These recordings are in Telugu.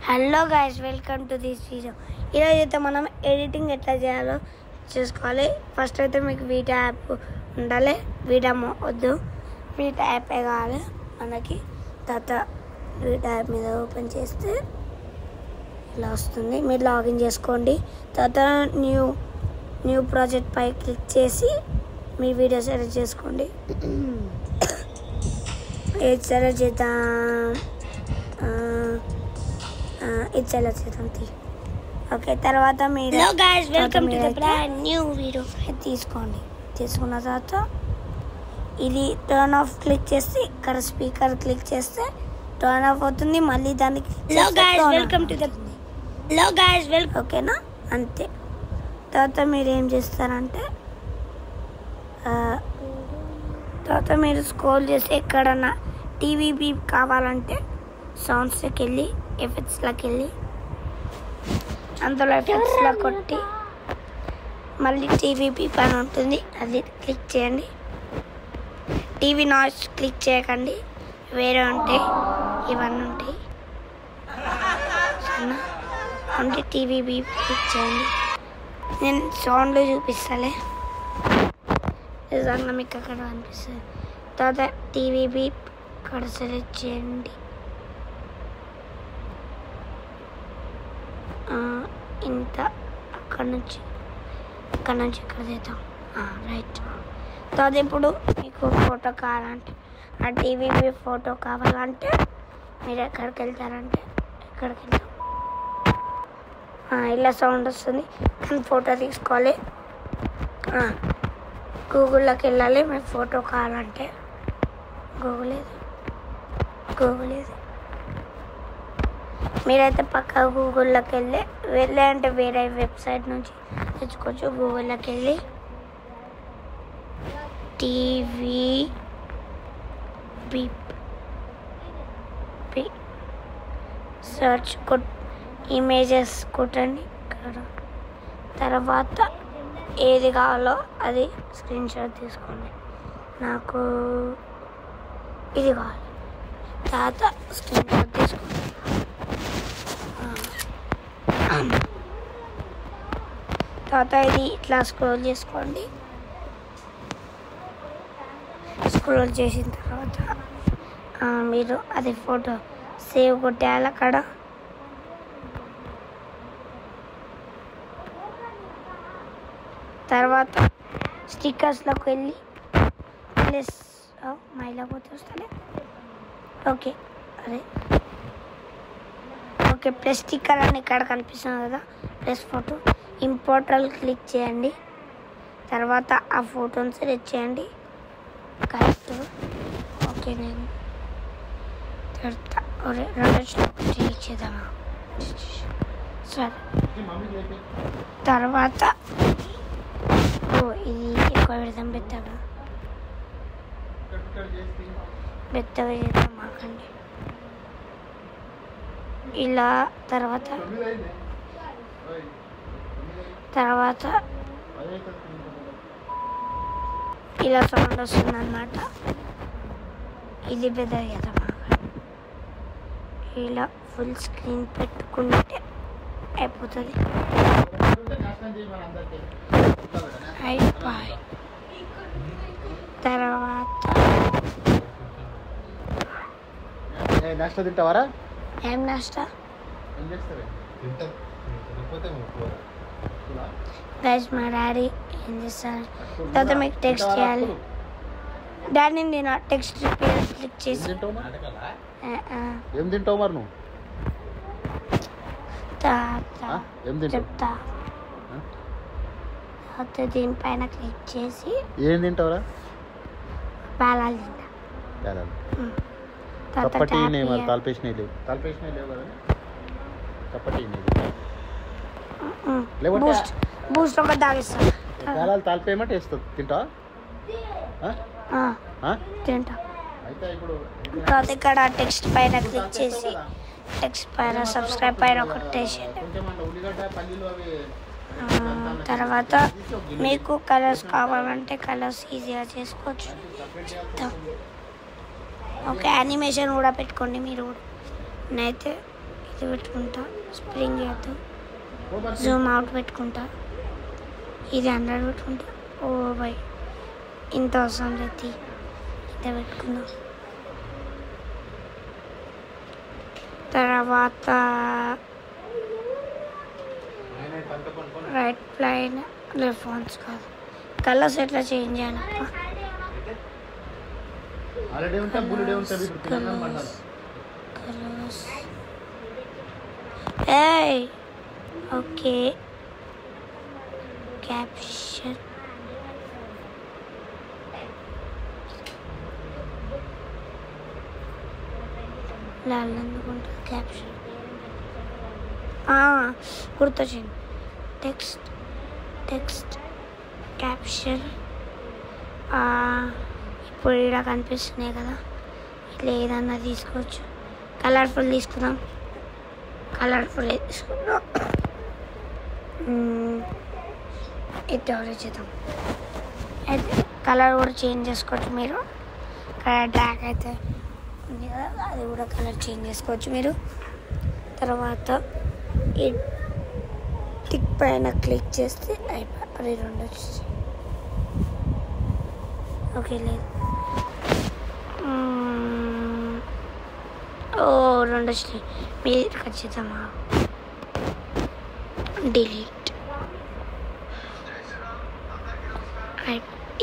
Hello guys, welcome to this video. ఈరోజు అయితే మనం ఎడిటింగ్ ఎట్లా చేయాలో చూసుకోవాలి. ఫస్ట్ అయితే మీకు వీడియో యాప్ ఉండాలి. వీడియో వద్దు, వీడియో యాపే కావాలి మనకి. తర్వాత వీడియో యాప్ మీద ఓపెన్ చేస్తే ఇలా వస్తుంది. మీరు లాగిన్ చేసుకోండి. తర్వాత న్యూ ప్రాజెక్ట్ పై క్లిక్ చేసి మీ వీడియో సెలెక్ట్ చేసుకోండి. ఏది సెలెక్ట్ చేద్దాం? ఇది సెలెక్ట్ చేద్దాం. ఓకే, తర్వాత మీరు న్యూ వీడియో తీసుకోండి. తీసుకున్న తర్వాత ఇది టర్న్ ఆఫ్ క్లిక్ చేస్తే ఇక్కడ స్పీకర్ క్లిక్ చేస్తే టర్న్ ఆఫ్ అవుతుంది. మళ్ళీ దానికి ఓకేనా, అంతే. తర్వాత మీరు ఏం చేస్తారంటే తర్వాత మీరు స్క్రోల్ చేసి ఎక్కడన్నా టీవీ బీప్ కావాలంటే సౌండ్స్కి వెళ్ళి ఎఫెక్ట్స్లోకి వెళ్ళి అందులో ఎఫెక్ట్స్లో కొట్టి మళ్ళీ టీవీ బీప్ అని ఉంటుంది, అది క్లిక్ చేయండి. టీవీ నాయిస్ క్లిక్ చేయకండి, వేరే ఉంటాయి, ఇవన్నీ ఉంటాయి. అంటే టీవీ బీప్ క్లిక్ చేయండి. నేను సౌండ్లో చూపిస్తాలే, నిజంగా మీకు అక్కడ అనిపిస్తుంది. తర్వాత టీవీ బీప్ ఇక్కడ సెలెక్ట్ చేయండి. ఇంత అక్కడ నుంచి ఇక్కడ చేద్దాం. రైట్. తర్వాత ఇప్పుడు మీకు ఫోటో కావాలంటే ఆ టీవీ బీప్ ఫోటో కావాలంటే మీరు ఎక్కడికి వెళ్తారంటే ఎక్కడికి వెళ్తాం, ఇలా సౌండ్ వస్తుంది. కానీ ఫోటో తీసుకోవాలి. గూగుల్లోకి వెళ్ళాలి. మీకు ఫోటో కావాలంటే గూగుల్ ఇది మీరైతే పక్కా గూగుల్లోకి వెళ్ళే అంటే వేరే వెబ్సైట్ నుంచి తెచ్చుకోవచ్చు. గూగుల్లోకి వెళ్ళి టీవీ బీప్ సర్చ్ ఇమేజెస్ కొట్టండి ఇక్కడ. తర్వాత ఏది కావాలో అది స్క్రీన్ షాట్ తీసుకోండి. నాకు ఇది కావాలి. తర్వాత స్క్రీన్ షాట్ తీసుకోండి. తర్వాత ఇది ఇట్లా స్క్రోల్ చేసుకోండి. స్క్రోల్ చేసిన తర్వాత మీరు అది ఫోటో సేవ్ కొట్టేయాలి అక్కడ. తర్వాత స్టిక్కర్స్లోకి వెళ్ళి ప్లస్ మైలా పోతే వస్తానే. ఓకే ప్లస్ స్టిక్కర్ అని ఇక్కడ కనిపిస్తుంది కదా, ప్లస్ ఫోటో ఇంపోర్టల్ క్లిక్ చేయండి. తర్వాత ఆ ఫోటోని సెలెక్ట్ చేయండి. కరెక్ట్. ఓకే, నేను రెండో క్లిక్ చేద్దామా? సరే. తర్వాత ఇది ఎక్కువ పెడదాం, పెద్దగా చేద్దాం మాకండి. ఇలా తర్వాత ఇలా సౌండ్ వస్తుంది అన్నమాట. ఇది పెద్దగా చేద్దాం మాకండి. ఇలా ఫుల్ స్క్రీన్ పెట్టుకుంటే అయిపోతుంది. తర్వాత తింటావారా? ఏం నాష్టా గైస్? మా డాడీ ఏం చేస్తారు? తర్వాత మీకు టెక్స్ట్ చేయాలి. డాడీ నేను టెక్స్ట్ క్లిక్ చేసి ఏం తింటావు మరి నువ్వు? చెప్తా. తర్వాత దీనిపైన క్లిక్ చేసి ఏం తింటావురా? బాలాలు తింటా. చప్పటి తాల్పేసినవి లేవు కదా? చప్పటి బూస్ట్ ఒక తాగిస్తా. బాలాలు తాల్పేయమంటే వేస్తుంది, తింటా. అయితే ఇప్పుడు తర్వాత ఇక్కడ టెక్స్ట్ పైన క్లిక్ చేసి టెక్స్ట్ పైన సబ్స్క్రైబ్ పైన కొట్టేసేయండి. తర్వాత మీకు కలర్స్ కావాలంటే కలర్స్ ఈజీగా చేసుకోవచ్చు. ఓకే, యానిమేషన్ కూడా పెట్టుకోండి మీరు కూడా. నేనైతే ఇది పెట్టుకుంటా, స్ప్రింగ్ చేద్దాం, జూమ్ అవుట్ పెట్టుకుంటా, ఇది 100 పెట్టుకుంటా. ఓ బై ఇంత అవసరం లేదు, ఇంత పెట్టుకుందాం. తర్వాత రైట్ ప్లైన్ ఫోన్స్ కాదు, కలర్స్ ఎట్లా చేంజ్ చేయాలప్ప. Colours okay. క్యాప్షన్ లాలనుకుంటుంది. క్యాప్షన్ గుర్తొచ్చింది. టెక్స్ట్ క్యాప్షన్ ఇప్పుడు ఇలా కనిపిస్తున్నాయి కదా, ఇట్లా ఏదన్నా తీసుకోవచ్చు. కలర్ఫుల్ తీసుకుందాం, కలర్ఫుల్ తీసుకుందాం. ఇది ఆలోచిద్దాం. అయితే కలర్ కూడా చేంజ్ చేసుకోవచ్చు మీరు. కలర్ డ్రాగ్ అయితే ఉంది కదా, అది కూడా కలర్ చేంజ్ చేసుకోవచ్చు మీరు. తర్వాత ఈ టిక్ పైన క్లిక్ చేస్తే అయిపోయి 2 వచ్చేసి. ఓకే లేదు, 2 వచ్చినాయి. మీరు ఖచ్చితంగా డిలీట్.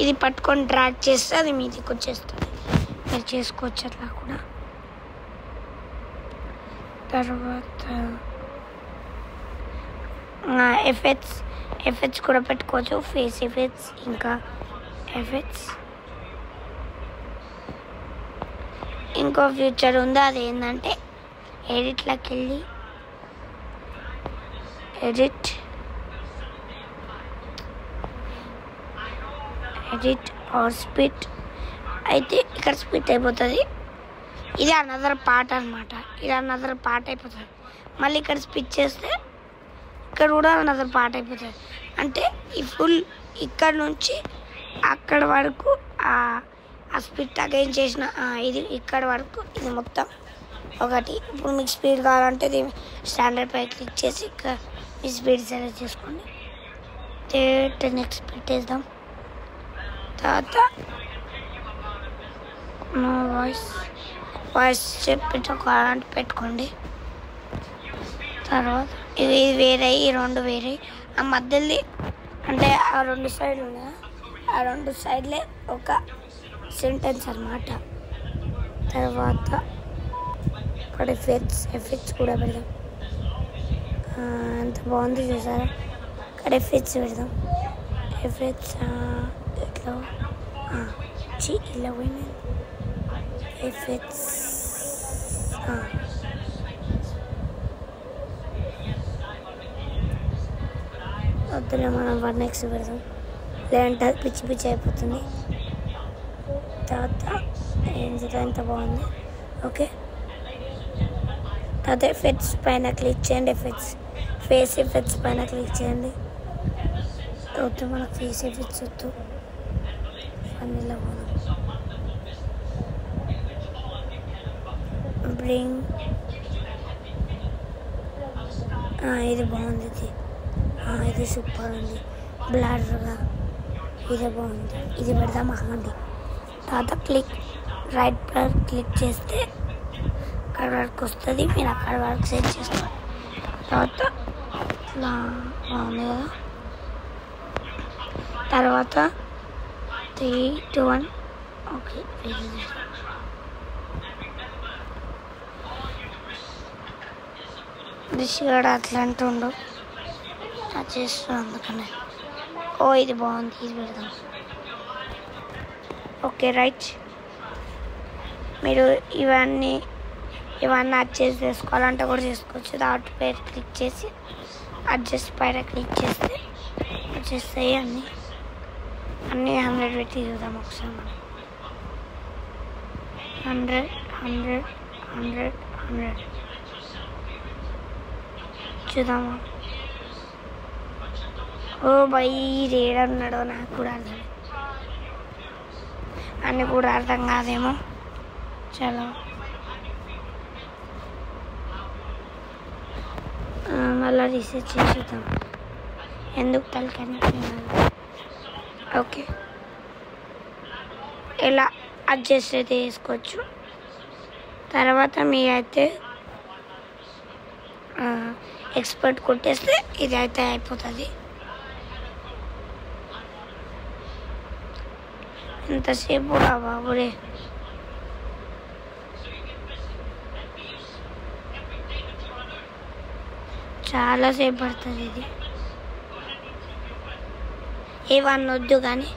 ఇది పట్టుకొని డ్రాగ్ చేస్తే అది మీదికి వచ్చేస్తుంది. మీరు చేసుకోవచ్చు అట్లా కూడా. తర్వాత ఎఫెక్ట్స్ కూడా పెట్టుకోవచ్చు. ఫేస్ ఎఫెక్ట్స్, ఇంకా ఎఫెక్ట్స్. ఇంకో ఫ్యూచర్ ఉంది, అది ఏంటంటే ఎడిట్లోకి వెళ్ళి ఎడిట్ ఆర్ స్పిట్ అయితే ఇక్కడ స్పిట్ అయిపోతుంది. ఇది అనదర్ పార్ట్ అనమాట. ఇది అనదర్ పార్ట్ అయిపోతుంది. మళ్ళీ ఇక్కడ స్పిట్ చేస్తే ఇక్కడ కూడా అనదర్ పార్ట్ అయిపోతుంది. అంటే ఈ ఫుల్ ఇక్కడ నుంచి అక్కడ వరకు ఆ స్పిట్ అగైన్ చేసిన ఇది ఇక్కడ వరకు ఇది మొత్తం ఒకటి. ఇప్పుడు మీకు స్పీడ్ కావాలంటే ఇది స్టాండర్డ్ పై క్లిక్ చేసి ఇక్కడ మీ స్పీడ్ సెలెక్ట్ చేసుకోండి. 10x స్పీడ్ వేద్దాం. తర్వాత వాయిస్ పెట్టుకోవాలంటే పెట్టుకోండి. తర్వాత ఇది వేరే, ఈ 2 వేరే. ఆ మధ్యలో అంటే ఆ 2 సైడ్లు ఉన్నాయి, ఆ 2 సైడ్లే ఒక సెంటెన్స్ అన్నమాట. తర్వాత ఇక్కడ ఎఫెక్ట్స్ కూడా పెడదాం. ఎంత బాగుంది చూసారా. ఇక్కడ ఎఫెక్ట్స్ పెడదాం. ఎఫెక్ట్స్ ఇట్లా ఇలా పోయినాయి. ఎఫెక్ట్స్ వద్దులే, మనం 1x పెడదాం, లేదంటే అది పిచ్చి పిచ్చి అయిపోతుంది. తర్వాత ఎంత బాగుంది. ఓకే, తర్వాత ఎఫెక్ట్స్ పైన క్లిక్ చేయండి. ఫేస్ ఎఫెక్ట్స్ పైన క్లిక్ చేయండి. వద్దు, మనకు ఫేస్ ఎఫెక్ట్స్ వద్దు, అన్నిలో పోదాం. బ్రింగ్ ఇది బాగుంది. ఇది సూపర్ ఉంది, బ్లర్గా. ఇది బాగుంది, ఇది పెడదాం. అవ్వండి. తర్వాత రైట్ బ్లర్ క్లిక్ చేస్తే అక్కడ వరకు వస్తుంది. మీరు అక్కడ వరకు సెట్ చేసుకోండి. తర్వాత ఇలా బాగుంది కదా. తర్వాత 3, 2, 1 ఓకే. రిషిగాడు అట్లా అంటుండు, చేస్తాడు అందుకనే. ఇది బాగుంది, ఇది పెడదాం. Okay right. మీరు ఇవన్నీ అడ్జస్ట్ చేసుకోవాలంటే కూడా చేసుకోవచ్చు. దాట్ పైన క్లిక్ చేసి అడ్జస్ట్ పైన క్లిక్ చేస్తే వచ్చేస్తాయి. అన్నీ 100 పెట్టి చూద్దాం ఒకసారి. మనం 100 చూద్దామా. బై ఏడన్నాడో నాకు కూడా అర్థం, అన్నీ కూడా అర్థం కాదేమో. చలో మళ్ళీ రీసెర్చ్ చేసేద్దాం ఎందుకు తలకాయ. ఓకే, ఇలా అడ్జస్ట్ అయితే చేసుకోవచ్చు. తర్వాత మీరైతే ఎక్స్పర్ట్ కొట్టేస్తే ఇది అయితే అయిపోతుంది. ఎంతసేపు రా బాబురే, చాలాసేపు పడుతుంది. ఇది ఏవన్నీ వద్దు కానీ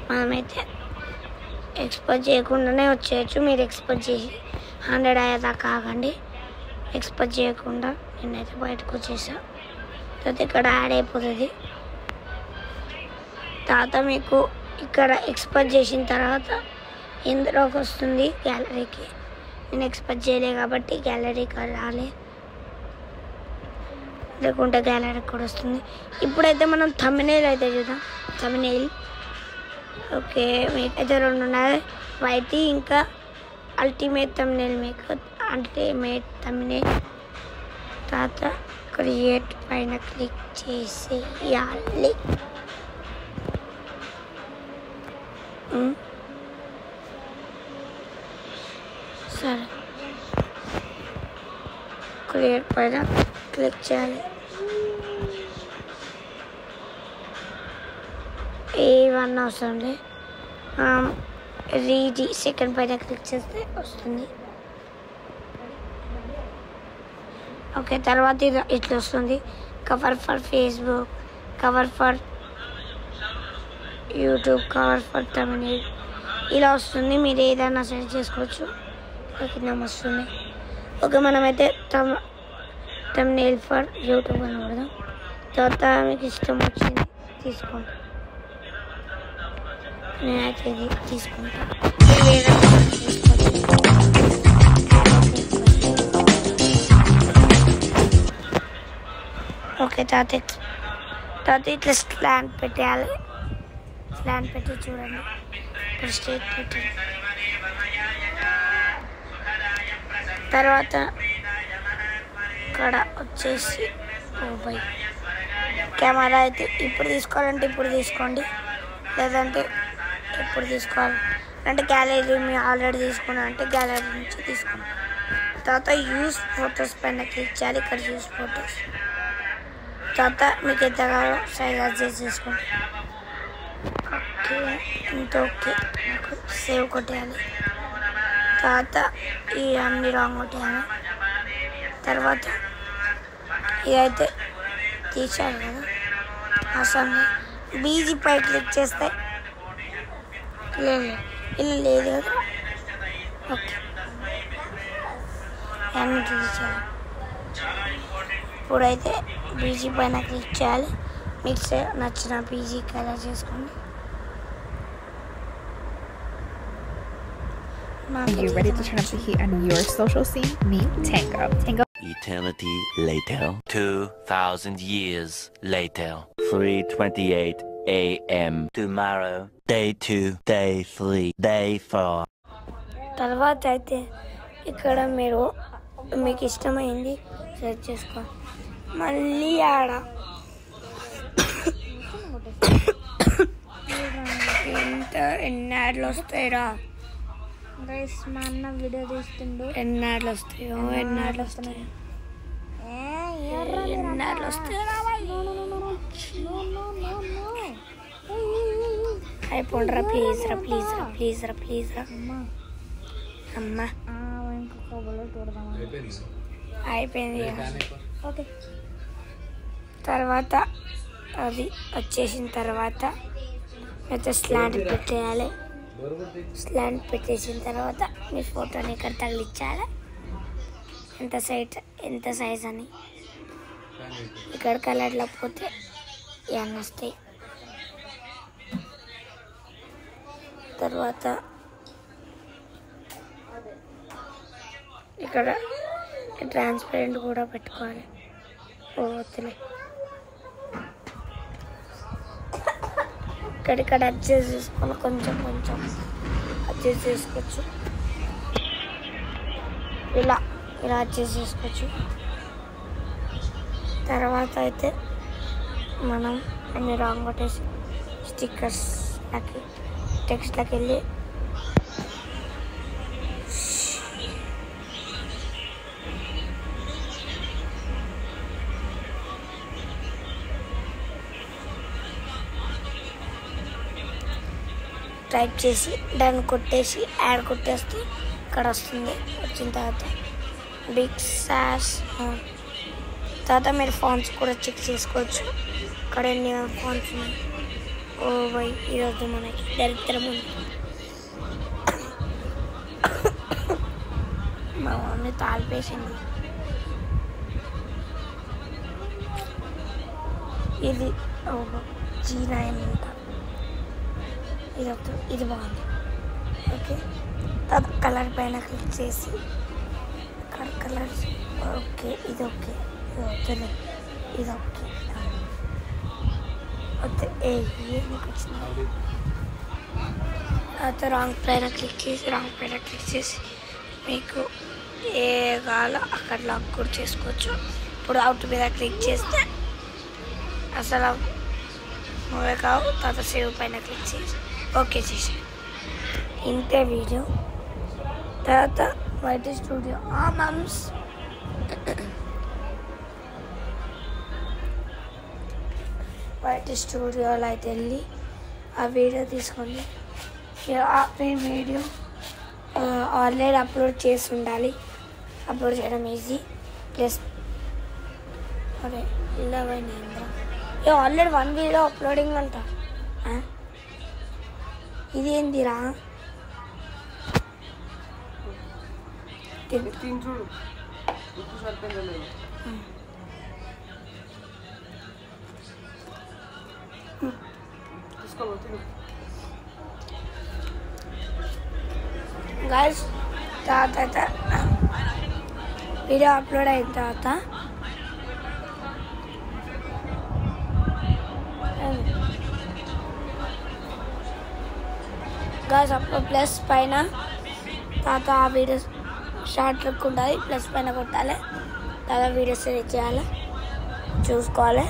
మనమైతే ఎక్స్పెక్ట్ చేయకుండానే వచ్చేయచ్చు. మీరు ఎక్స్పెక్ట్ చేసి 100 అయ్యేదాకా కాకండి. ఎక్స్పెక్ట్ చేయకుండా నేనైతే బయటకు వచ్చేసా. తర్వాత ఇక్కడ యాడ్ అయిపోతుంది. తర్వాత మీకు ఇక్కడ ఎక్స్పెక్ట్ చేసిన తర్వాత ఇందులోకి వస్తుంది గ్యాలరీకి. నేను ఎక్స్పెక్ట్ చేయలే కాబట్టి గ్యాలరీకి రాలే, లేకుంటే గ్యాలరీకి కూడా వస్తుంది. ఇప్పుడైతే మనం థంబ్నెయిల్ అయితే చూద్దాం. థంబ్నెయిల్ ఓకే, మీకైతే 2 ఉన్నాయి, వైట్ ఇంకా అల్టిమేట్ థంబ్నెయిల్. మీకు అల్టిమేట్ థంబ్నెయిల్ తర్వాత క్రియేట్ పైన క్లిక్ చేసేయాలి. సరే, క్రియేట్ పైన క్లిక్ చేయాలి. ఏవన్నీ అవసరం లేదు. రీడ్ సెకండ్ పైన క్లిక్ చేస్తే వస్తుంది. ఓకే, తర్వాత ఇట్లా వస్తుంది. Cover for Facebook, cover for YouTube, cover for thumbnail ఇలా వస్తుంది. మీరు ఏదైనా సెట్ చేసుకోవచ్చు. కింద వస్తుంది. ఓకే, మనమైతే థంబ్నెయిల్ ఫర్ యూట్యూబ్ అని కొడదాం. తర్వాత మీకు ఇష్టం వచ్చింది తీసుకోండి. నేనైతే ఇది తీసుకుంటాను. ఓకే, తర్వాత ఇట్లా స్లాంట్ పెట్టేయాలి. స్లాంట్ పెట్టి చూడండి. ఇప్పుడు స్ట్రైట్ పెట్టి తర్వాత ఇక్కడ వచ్చేసి బై కెమెరా అయితే ఇప్పుడు తీసుకోవాలంటే ఇప్పుడు తీసుకోండి, లేదంటే ఎప్పుడు తీసుకోవాలి అంటే గ్యాలరీ మీరు ఆల్రెడీ తీసుకున్నారంటే గ్యాలరీ నుంచి తీసుకోండి. తర్వాత యూస్ ఫొటోస్ పైన క్లిక్ చేయాలి. ఇక్కడ యూస్ ఫొటోస్ తర్వాత మీకు ఎంతగా సైజ్ అడ్జస్ట్ చేసుకోండి. ఓకే, ఇంత ఓకే. నాకు సేవ్ కొట్టేయాలి. తర్వాత ఈ అన్ని రాంగ్ కొట్టేయాలి. తర్వాత ఇదైతే తీసారు కదా అసలు బీజీ పై క్లిక్ చేస్తే ఇలా లేదు కదా. ఓకే, అన్ని తీసేయాలి. ఇప్పుడైతే బీజీ పైన క్లిక్ చేయాలి. మీకు నచ్చిన బీజీ కలర్ చేసుకోండి. Are you ready to turn up the heat on your social scene? Meet Tango. Tango. Eternity later. 2,000 years later. 3:28 a.m. Tomorrow. Day 2, day 3, day 4. తర్వాత అయితే ఇక్కడ మీకు ఇష్టమైంది సెర్చ్ చేసుకో. మళ్ళీ ఆడ ఎన్ని యాడ్లు వస్తాయిరా గైస్, మా అన్న వీడియో తీస్తుండు. ఎన్ని యాడ్లు వస్తాయో ఎన్ని యాడ్లు వస్తాయో ఎన్ని యాడ్లు వస్తాయో అయిపోండిరా ప్లీజ్ రా ప్లీజ్ రా ప్లీజ్ రా ప్లీజ్ రా అమ్మా. అయిపోయింది. ఓకే, తర్వాత అది వచ్చేసిన తర్వాత అయితే స్లాంట్ పెట్టేయాలి. స్లాంట్ పెట్టేసిన తర్వాత మీ ఫోటోని ఇక్కడ తగిలించాలి. ఎంత సైజ్ అని ఇక్కడ కలర్లో పోతే ఇవన్నీ వస్తాయి. తర్వాత ఇక్కడ ట్రాన్స్పరెంట్ కూడా పెట్టుకోవాలి. వద్దులే, ఇక్కడ అడ్జస్ట్ చేసుకోవాలి. కొంచెం అడ్జస్ట్ చేసుకోవచ్చు. ఇలా అడ్జస్ట్ చేసుకోవచ్చు. తర్వాత అయితే మనం అన్ని రాంగ్ కొట్టేసి స్టిక్కర్స్లకి టెక్స్ట్లకి వెళ్ళి టైప్ చేసి దాన్ని కొట్టేసి యాడ్ కొట్టేస్తే ఇక్కడ వస్తుంది. వచ్చిన తర్వాత బిగ్ సాస్ తర్వాత మీరు ఫాంట్స్ కూడా చెక్ చేసుకోవచ్చు. ఇక్కడ ఎన్ని ఫాంట్స్ ఉన్నాయి. ఓ బై ఈరోజు మనకి దరిద్రం ఉంది. మా మమ్మీ తాల్పేసింది. ఇది G9 అంట. ఇది బాగుంది. ఓకే తర్వాత కలర్ పైన క్లిక్ చేసి కలర్స్ ఓకే ఇది ఓకే ఇది వద్దులే ఇది ఓకే వద్దు నీకు వచ్చింది. తర్వాత రాంగ్ పైన క్లిక్ చేసి మీకు ఏ కావాలో అక్కడ లాక్ కూడా చేసుకోవచ్చు. ఇప్పుడు అవుట్ మీద క్లిక్ చేస్తే అసలు మూవీ కావు. తర్వాత సేవ్ పైన క్లిక్ చేసి ఓకే చేసి ఇంతే వీడియో. తర్వాత వైట్ స్టూడియో మమ్స్ వైట్ స్టూడియోలో అయితే వెళ్ళి ఆ వీడియో తీసుకోండి. మీ వీడియో ఆన్లైన్ అప్లోడ్ చేసి ఉండాలి. అప్లోడ్ చేయడం ఈజీ. ప్లస్ అరే ఇలా పోయినా ఆల్రెడీ 1 వీడియో అప్లోడింగ్ అంట. ఇది ఏందిరా గైస్. తర్వాత వీడియో అప్లోడ్ అయిన తర్వాత గైస్ అప్పుడు ప్లస్ పైన తర్వాత ఆ వీడియో షార్ట్ లుక్ ఉండాలి. ప్లస్ పైన కొట్టాలి. తర్వాత వీడియో సెలెక్ట్ చేయాలి, చూసుకోవాలి.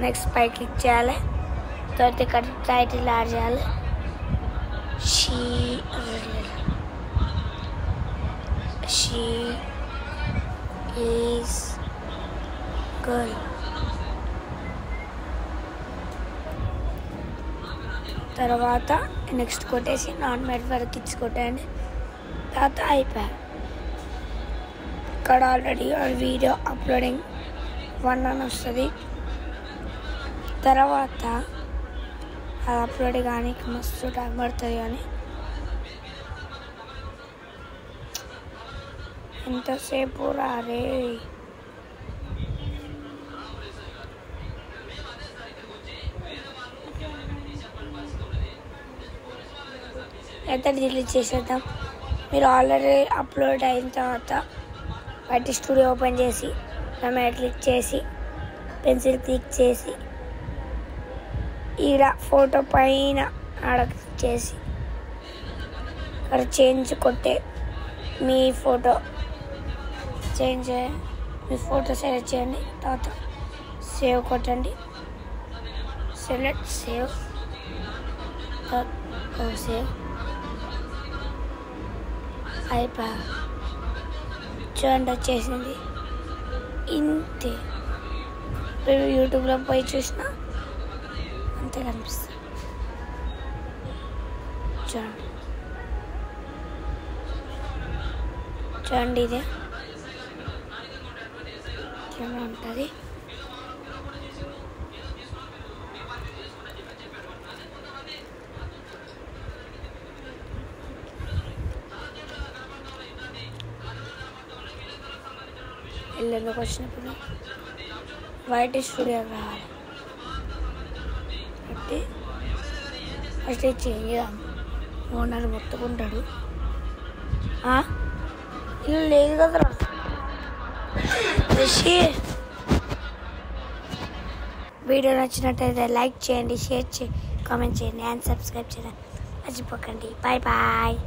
నెక్స్ట్ పై క్లిక్ చేయాలి. తర్వాత ఇక్కడ టైటిల్ యాడ్ చేయాలి. She is girl. తర్వాత నెక్స్ట్ కొట్టేసి నాట్ మేడ్ ఫర్ కిడ్స్ కొట్టండి. తర్వాత అయిపోయాయి. ఇక్కడ ఆల్రెడీ వీడియో అప్లోడింగ్ 1 అని వస్తుంది. తర్వాత అది అప్లోడ్ కానీ మస్తు టైం పడుతుంది. కానీ ఎంతసేపు రారే. అయితే డిలీట్ చేసేద్దాం. మీరు ఆల్రెడీ అప్లోడ్ అయిన తర్వాత వైట్ స్టూడియో ఓపెన్ చేసి దాని క్లిక్ చేసి పెన్సిల్ క్లిక్ చేసి ఈడ ఫోటో పైన ఆడ క్లిక్ చేసి అక్కడ చేంజ్ కొట్టే మీ ఫోటో సెలెక్ట్ చేయండి. తర్వాత సేవ్ కొట్టండి. సెలెక్ట్ సేవ్ అయిపోయా. చూడండి వచ్చేసింది. ఇంతే. మీరు యూట్యూబ్లో పోయి చూసినా అంతే కనిపిస్తుంది. చూడండి ఇదే కెమెరా ఉంటుంది. ఇల్లులోకి వచ్చినప్పుడు వైట్ స్టూడియో రావాలి. అంటే ఫస్ట్ చేంజ్ చేద్దాం. ఓనర్ మొత్తుకుంటాడు. ఇల్లు లేదు కదరా. వీడియో నచ్చినట్టయితే లైక్ చేయండి, షేర్ చేయండి, కామెంట్ చేయండి అండ్ సబ్స్క్రైబ్ చేయండి మర్చిపోకండి. Bye bye.